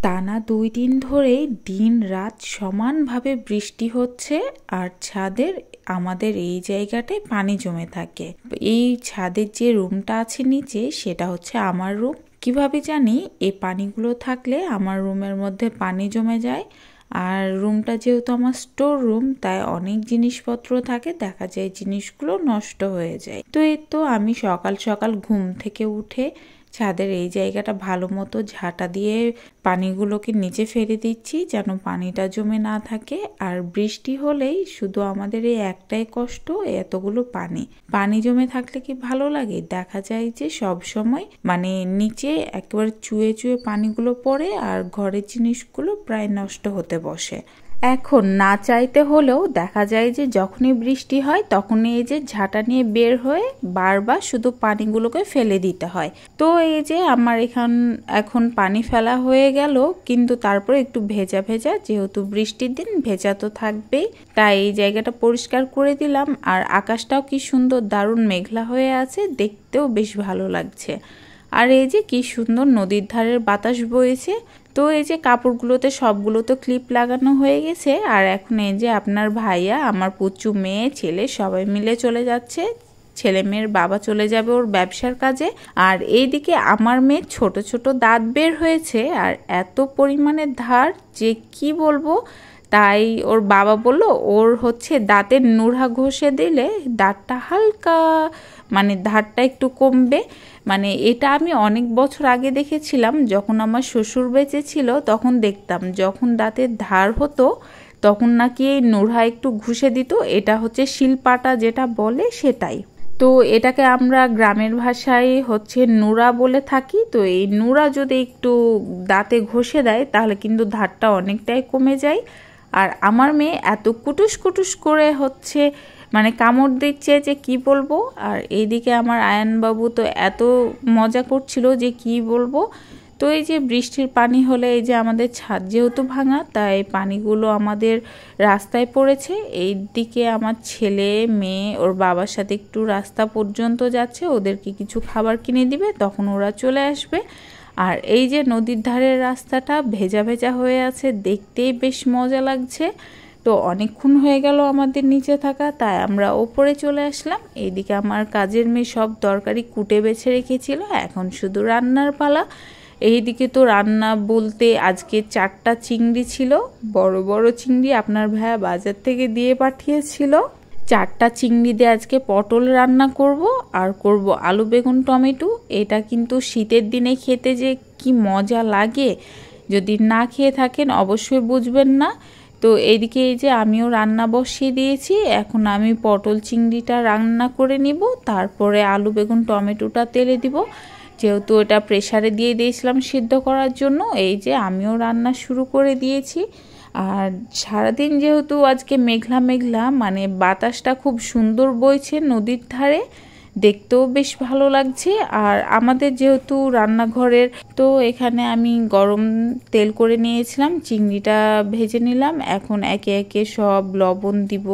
টানা 2 দিন ধরে দিন রাত সমানভাবে বৃষ্টি হচ্ছে আর ছাদের আমাদের এই জায়গাটায় পানি জমে থাকে। এই ছাদের যে রুমটা আছে নিচে সেটা হচ্ছে আমার রুম। কিভাবে জানি এই পানিগুলো থাকলে আমার রুমের মধ্যে পানি জমে যায়। আর রুমটা যেহেতু আমার স্টোর রুম, তাই অনেক জিনিসপত্র থাকে, দেখা যায় জিনিসগুলো নষ্ট হয়ে যায়। তো এই তো আমি সকাল সকাল ঘুম থেকে উঠে ছাদের এই জায়গাটা ভালো মতো ঝাঁটা দিয়ে পানিগুলোকে নিচে ফেলে দিচ্ছি যেন পানিটা জমে না থাকে। আর বৃষ্টি হলেই শুধু আমাদের এই একটাই কষ্ট, এতগুলো পানি জমে থাকলে কি ভালো লাগে? দেখা যায় যে সব সময় নিচে একেবারে চুয়ে চুয়ে পানিগুলো পড়ে আর ঘরের জিনিসগুলো প্রায় নষ্ট হতে বসে। এখন না চাইতে হলেও দেখা যায় যে যখনই বৃষ্টি হয় তখনই এই যে ঝাঁটা নিয়ে বের হয়ে বারবার শুধু পানিগুলোকে ফেলে দিতে হয়। তো এই যে আমার এখন পানি ফেলা হয়ে গেল, কিন্তু তারপরে একটু ভেজা ভেজা, যেহেতু বৃষ্টির দিন ভেজা তো থাকবেই, তাই এই জায়গাটা পরিষ্কার করে দিলাম। আর আকাশটাও কি সুন্দর দারুণ মেঘলা হয়ে আছে, দেখতেও বেশ ভালো লাগছে। আর এই যে কি সুন্দর নদীর ধারের বাতাস বইছে। তো এই যে কাপড়গুলোতে সবগুলো তো ক্লিপ লাগানো হয়ে গেছে। আর এখন এই যে আপনার ভাইয়া, আমার পুচু, মেয়ে, ছেলে সবাই মিলে চলে যাচ্ছে। ছেলে মেয়ের বাবা চলে যাবে ওর ব্যবসার কাজে। আর এইদিকে আমার মেয়ে ছোট ছোট দাঁত বের হয়েছে, আর এত পরিমাণে ধার যে কি বলবো। তাই ওর বাবা বলল ওর হচ্ছে দাঁতের নুড়া ঘষে দিলে দাঁতটা হালকা ধারটা একটু কমবে। এটা আমি অনেক বছর আগে দেখেছিলাম, যখন আমার শ্বশুর বেঁচে ছিল তখন দেখতাম যখন দাঁতের ধার হতো তখন নাকি এই নুড়া একটু ঘষে দিত। এটা হচ্ছে শিলপাটা যেটা বলে সেটাই। তো এটাকে আমরা গ্রামের ভাষায় হচ্ছে নুড়া বলে থাকি। তো এই নুড়া যদি একটু দাঁতে ঘষে দেয় তাহলে কিন্তু ধারটা অনেকটাই কমে যায়। আর আমার মেয়ে এত কুটুস কুটুস করে হচ্ছে কামড় দিচ্ছে যে কি বলবো। আর এইদিকে আমার আয়ানবাবু তো এত মজা করছিল যে কি বলবো। তো এই যে বৃষ্টির পানি হলে এই যে আমাদের ছাদ যেহেতু ভাঙা, তাই পানিগুলো আমাদের রাস্তায় পড়েছে। এই দিকে আমার ছেলে মেয়ে ওর বাবার সাথে একটু রাস্তা পর্যন্ত যাচ্ছে, ওদেরকে কিছু খাবার কিনে দিবে, তখন ওরা চলে আসবে। আর এই যে নদীর ধারের রাস্তাটা ভেজা ভেজা হয়ে আছে, দেখতেই বেশ মজা লাগছে। তো অনেকক্ষণ হয়ে গেল আমাদের নিচে থাকা, তাই আমরা ওপরে চলে আসলাম। এইদিকে আমার কাজের মেয়ে সব তরকারি কুটে বেছে রেখেছিল, এখন শুধু রান্নার পালা। এইদিকে তো রান্না বলতে আজকে 4টা চিংড়ি ছিল, বড় বড় চিংড়ি, আপনার ভাইয়া বাজার থেকে দিয়ে পাঠিয়েছিল। 4টা চিংড়ি দিয়ে আজকে পটল রান্না করব, আর করব আলু বেগুন টমেটো। এটা কিন্তু শীতের দিনে খেতে যে কি মজা লাগে, যদি না খেয়ে থাকেন অবশ্যই বুঝবেন না। তো এইদিকে এই যে আমিও রান্না বসিয়ে দিয়েছি, এখন আমি পটল চিংড়িটা রান্না করে নিব, তারপরে আলু বেগুন টমেটোটা তেলে দিব। যেহেতু এটা প্রেসারে দিয়ে দিয়েছিলাম সিদ্ধ করার জন্য, এই যে আমিও রান্না শুরু করে দিয়েছি। আর সারাদিন যেহেতু আজকে মেঘলা মেঘলা, বাতাসটা খুব সুন্দর বইছে নদীর ধারে, দেখতেও বেশ ভালো লাগছে। আর আমাদের যেহেতু রান্নাঘরের, তো এখানে আমি গরম তেল করে নিয়েছিলাম, চিংড়িটা ভেজে নিলাম। এখন একে একে সব লবণ দিব,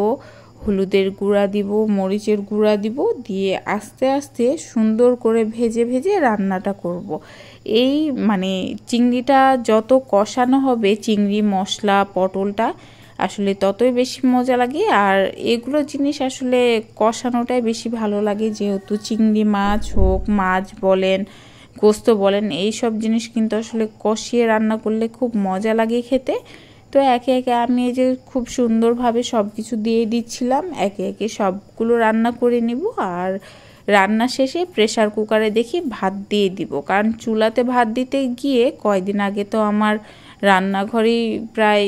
হলুদের গুঁড়া দিব, মরিচের গুঁড়া দিব, দিয়ে আস্তে আস্তে সুন্দর করে ভেজে ভেজে রান্নাটা করব। এই চিংড়িটা যত কষানো হবে, চিংড়ি মশলা পটলটা, আসলে ততই বেশি মজা লাগে। আর এগুলো জিনিস আসলে কষানোটাই বেশি ভালো লাগে, যেহেতু চিংড়ি মাছ হোক, মাছ বলেন, গোস্ত বলেন, এই সব জিনিস কিন্তু আসলে কষিয়ে রান্না করলে খুব মজা লাগে খেতে। তো একে একে আমি এই যে খুব সুন্দরভাবে সব কিছু দিয়ে দিচ্ছিলাম, একে একে সবগুলো রান্না করে নিব। আর রান্না শেষে প্রেসার কুকারে দেখি ভাত দিয়ে দিব, কারণ চুলাতে ভাত দিতে গিয়ে কয়দিন আগে তো আমার রান্নাঘরেই প্রায়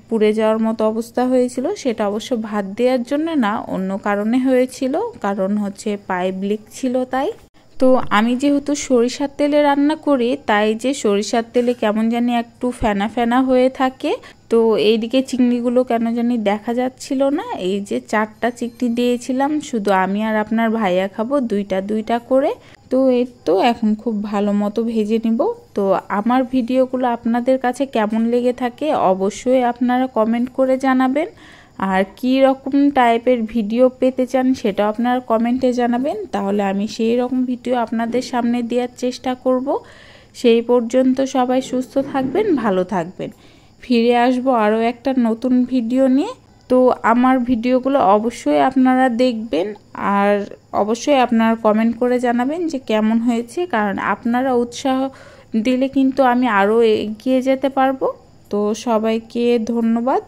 পুড়ে যাওয়ার মতো অবস্থা হয়েছিল। সেটা অবশ্য ভাত দেওয়ার জন্য না, অন্য কারণে হয়েছিল, কারণ হচ্ছে পাইপ লিক ছিল তাই। তো আমি যেহেতু সরিষার তেলে রান্না করি, তাই যে সরিষার তেলে কেমন জানি একটু ফেনা ফেনা হয়ে থাকে। তো এইদিকে চিংড়িগুলো কেন জানি দেখা যাচ্ছিল না। এই যে 4টা চিংড়ি দিয়েছিলাম, শুধু আমি আর আপনার ভাইয়া খাবো, 2টা 2টা করে। তো এই তো এখন খুব ভালো মতো ভেজে নিব। তো আমার ভিডিওগুলো আপনাদের কাছে কেমন লেগে থাকে অবশ্যই আপনারা কমেন্ট করে জানাবেন। আর কি রকম টাইপের ভিডিও পেতে চান সেটাও আপনারা কমেন্টে জানাবেন, তাহলে আমি সেই রকম ভিডিও আপনাদের সামনে দেওয়ার চেষ্টা করব। সেই পর্যন্ত সবাই সুস্থ থাকবেন, ভালো থাকবেন। ফিরে আসবো আরও একটা নতুন ভিডিও নিয়ে। তো আমার ভিডিওগুলো অবশ্যই আপনারা দেখবেন, আর অবশ্যই আপনারা কমেন্ট করে জানাবেন যে কেমন হয়েছে, কারণ আপনারা উৎসাহ দিলে কিন্তু আমি আরও এগিয়ে যেতে পারবো। তো সবাইকে ধন্যবাদ।